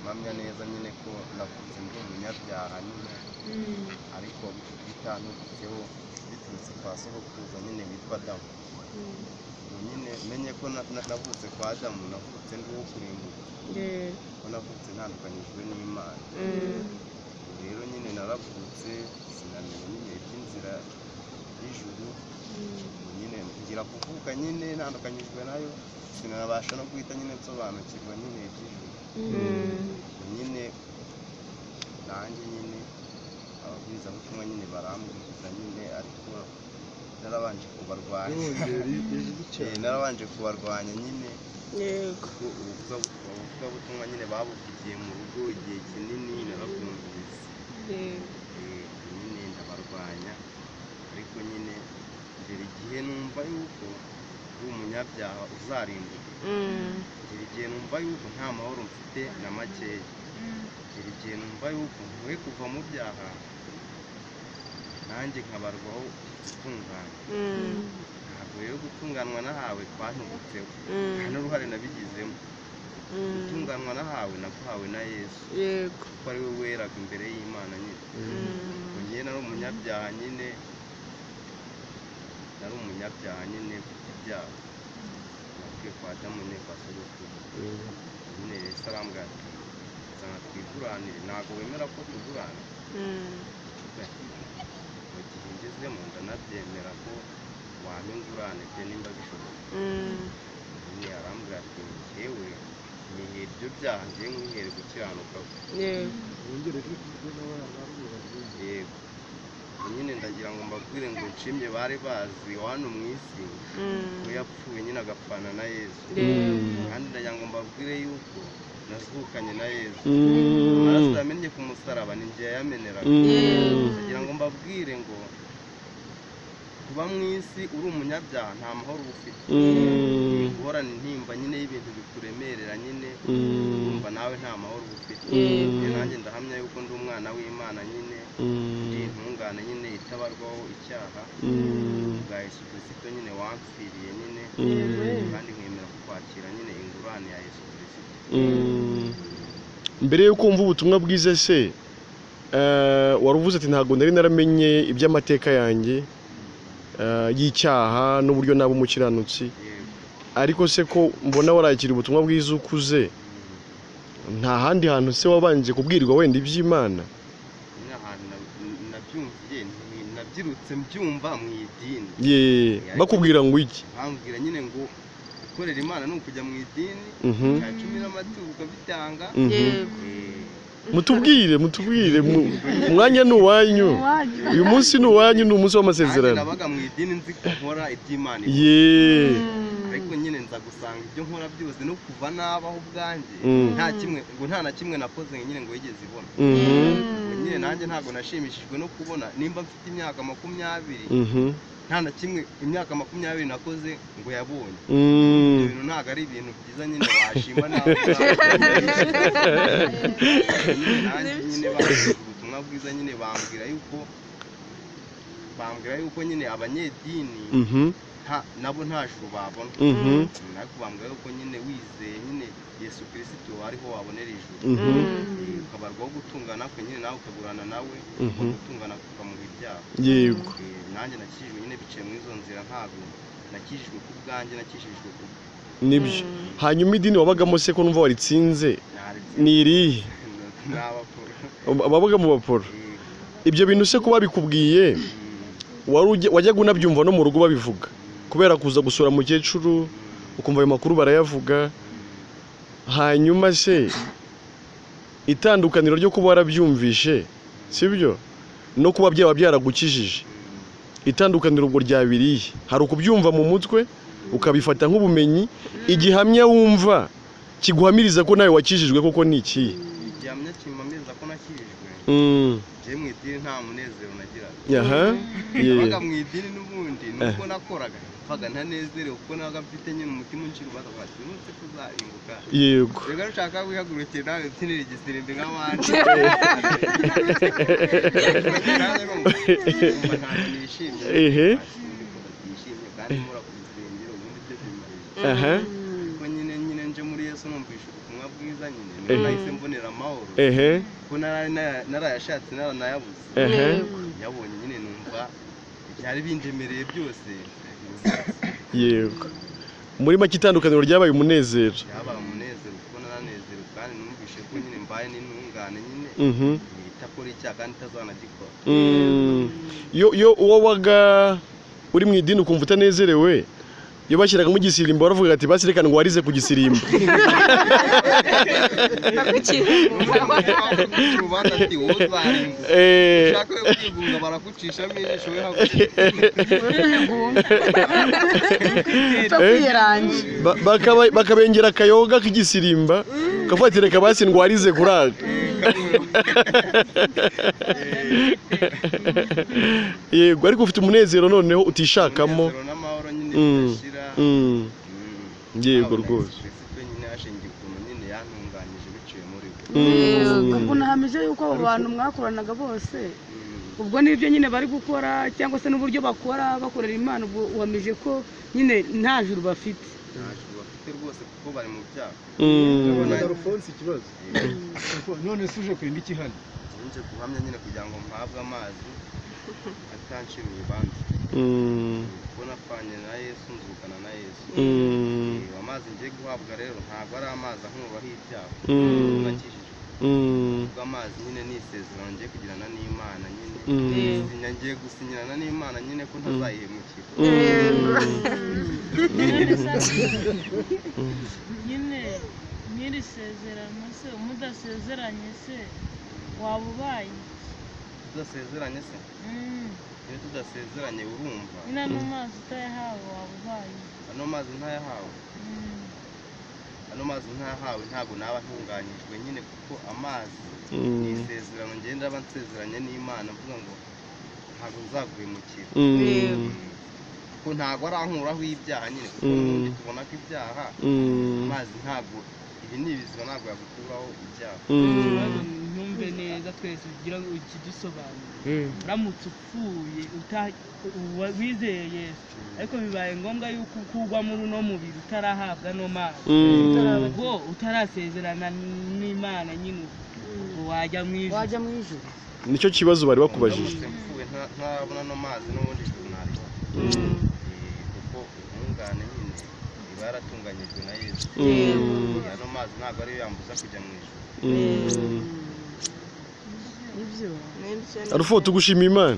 mpamya neza nyine ko navutse ndi umunyabyaha nyine ariko bitandukanye biturutse kwa sogokuruza nyine witwa Adamu. Nyine menye ko navutse kwa Adamu, navutse ndi uwo kurimbuka, ko navutse ntandukanyijwe n'Imana. Rero nyine naravutse sinamenya nyine iby'inzira y'ijuru, nyine ngira kuvuka nyine ntandukanyijwe nayo, sinabasha no guhita nyine nsobanukirwa nyine iby'ijuru. Nyine nanjye nyine ababwirizabutumwa nyine barambwiriza nyine, ariko narabanje kubarwanya nyine, kuko ubuvugabutumwa nyine babuvugiye mu rugo igihe kinini narabwumvise. Nyine ndabarwanya, ariko nyine ngera igihe numva yuko uri umunyabyaha uzarimbuka, ngera igihe numva yuko nta mahoro mfite na makeya, ngera igihe numva yuko nkwiye kuva mu byaha nanjye nkabarwaho gutungana. Ntabwo rero gutunganwa nahawe twantubutseho, nta n'uruhare nabigizemo. Gutunganwa nahawe naguhawe na Yesu, kuko ari we weraga imbere y'Imana nyine. Njye nari umunyabyaha nyine, mfite ibyaha, navuye kwa Adamu nyine kwa sogokuruza. Nyine Yesu arambwira ati zana twiguranire. Ntabwo wemera ko tugurana? Mu gihe ngezemo ndanabyemera ko wampa ingurane bye nimba bishoboka. Nyine arambwira ati njyewe nihere ibyo byaha, ngiye nkwihere gukiranuka. Yego. Nyine ndagira ngo mbabwire ngo nshimye bari bazi hano mu isi ko yapfuye nyine agapfana na Yesu, kandi ndagira ngo mbabwire yuko nazukanye na Yesu. Amaraso yamennye ku musaraba ni njye yayameneraga. Ndagira ngo mbabwire ngo kuba mu isi uri umunyabyaha nta mahoro ufite, guhorana intimba nyine y'ibintu bikuremerera nyine, urumva nawe nta mahoro ufite. Nanjye ndahamya yuko ndi umwana w'Imana nyine, ndi intungane nyine itabarwaho icyaha bwa Yesu Kristo nyine wampfiriye nyine, kandi nkemera kukwakira nyine ingurane ya Yesu Kristo. Mbere yo kumva ubutumwa bwiza se, waruvuze ati ntabwo nari naramenye iby'amateka yanjye y'icyaha n'uburyo naba umukiranutsi, ariko se ko mbona warakira ubutumwa bwiza ukuze, nta handi hantu se wabanje kubwirwa wenda iby'Imana? Nabyumviye, nabyirutse mbyumva mu idini. Bakubwira ngo iki? Bambwira nyine ngo gukorera Imana ni ukujya mu idini, cya cumi n'amaturo ukabitanga. Mutubwire, umwanya ni uwanyu, uyu munsi ni uwanyu, ni umunsi w'amasezerano. Nabaga mu idini nzi ko nkora iby'Imana, ariko nyine nza gusanga ibyo nkora byose no kuva nabaho ubwanjye nta na kimwe nakoze nyine ngo yigeze ibona. Nyine nanjye ntabwo nashimishijwe no kubona nimba mfite imyaka 20, nta na kimwe imyaka 20 nakoze ngo yabonye. Ibintu ntabwo ari ibintu byiza nyine washima nawe. Nanjye nyine bavuga ubutumwa bwiza nyine bambwira yuko nyine abanyedini nabo nta juru babona, ariko bambwira yuko nyine wizeye nyine Yesu Kristo ariho wabonera ijuru, ukabarwaho gutungana kwe nyine nawe ukagurana nawe, gutungana kukamuha ibyaha. Yego. Nanjye nakijijwe nyine biciye muri izo nzira, ntabwo nakijijwe ku bwanjye, nakijijwe ku nibyo. Hanyuma idini wabagamo se ko numva waritsinze ni irihe? Ababaga mu baporo. Ibyo bintu se ko babikubwiye wajyaga unabyumva no mu rugo babivuga, kubera kuza gusura mukecuru ukumva ayo makuru barayavuga. Hanyuma se itandukaniro ryo kuba warabyumvishe, sibyo, no kuba byaba byaragukijije, itandukaniro ubwo ryabiriye? Hari ukubyumva mu mutwe ukabifata nk'ubumenyi, igihamya wumva kiguhamiriza ko nawe wakijijwe koko ni iki? Igihamya kimpamiriza ko nakijijwe, je mu idini nta munezero nagiraga. Nabaga mu idini n'ubundi nuko nakoraga mpfaga ntanezerewe, kuko nabaga mfite nyine umutima uncira ubata nutse kuzarimbuka. Yego. Rega nshaka kwihagurukira nawe utinira igisirinde nk'abandi. Nishimye kandi mura ku gisengero ubundi byo bimarije. Nyine nje muri Yesu rwose numvishe ubutumwa bwiza nyine nahise mbonera amahoro ko narayashatse naranayabuze yabonye nyine numva byari bindemereye byose. Yego, muri make itandukaniro ryabaye umunezero. Yabaye umunezero kuko naranezerewe kandi numvishe ko nyine mbaye n'intungane nyine itakora icyaha kandi itazanagikora. Yo uwo waga uri mu idini ukumva utanezerewe, iyo bashyiraga mu gisirimbo baravuga ati basirekana ngo warize ku gisirimbo. Bakabengera akayoga k'igisirimba kavuga ati reka basi ngo warize kuraga. Yego, ariko ufite umunezero noneho utishakamo. Yego rwose. Ubwo nahamije yuko abo bantu mwakoranaga bose ubwo nibyo nyine bari gukora cyangwa se n'uburyo bakora bakorera Imana, ubwo wamije ko nyine nta juru bafite. Nta juru bafite rwose kuko bari mu byaha. Ikibazo none suje kwenda iki hano? Nje guhamya nyine kugira ngo mpabwe amazi atancira urubanza. Kuko napfanye na Yesu, nzukana na Yesu. Amazi ngiye guhabwa rero ntabwo ari amazi ankuraho ibyaha. Nakijijwe. Ubwo amazi nyine ni isezerano ngiye kugirana n'Imana nyine. Ngiye gusinyirana n'Imana nyine ko ntazayihemukira. Nyine n'iri sezerano se umudasezeranye se waba ubaye? Tudasezeranye se? Iyo tudasezeranye urumva? Nyine ano mazi utayahawe waba ubaye? Ano mazi ntayahawe? Ano mazi ntayahawe ntabwo naba ntunganyijwe nyine kuko amazi ni isezerano ngenda aba nsezeranye n'Imana mvuga ngo ntabwo nzaguhemukira. Kuko ntabwo arankuraho ibyaha nyine kuko n'ubundi tubona ko ibyaha amazi ntabwo ibi ni ibizima ntabwo yagukuraho ibyaha. Numve neza twese kugira ngo ikidusobanure. Uramutse upfuye wizeye Yesu ariko bibaye ngombwa yuko ukugwa muri uno mubiri utarahabwa no mazi, ubwo utarasezerana n'Imana nyine ubwo wajya mu ijuru. Nicyo kibazo bari bakubajije. Mfuwe ntarabona no mazi n'ubundi tunariho. Kuko intungane nyine iba yaratunganyijwe na Yesu. Ano mazi ntabwo ariyo yambuza kujya mu ijuru. Ibyo Arufo tugushima Imana.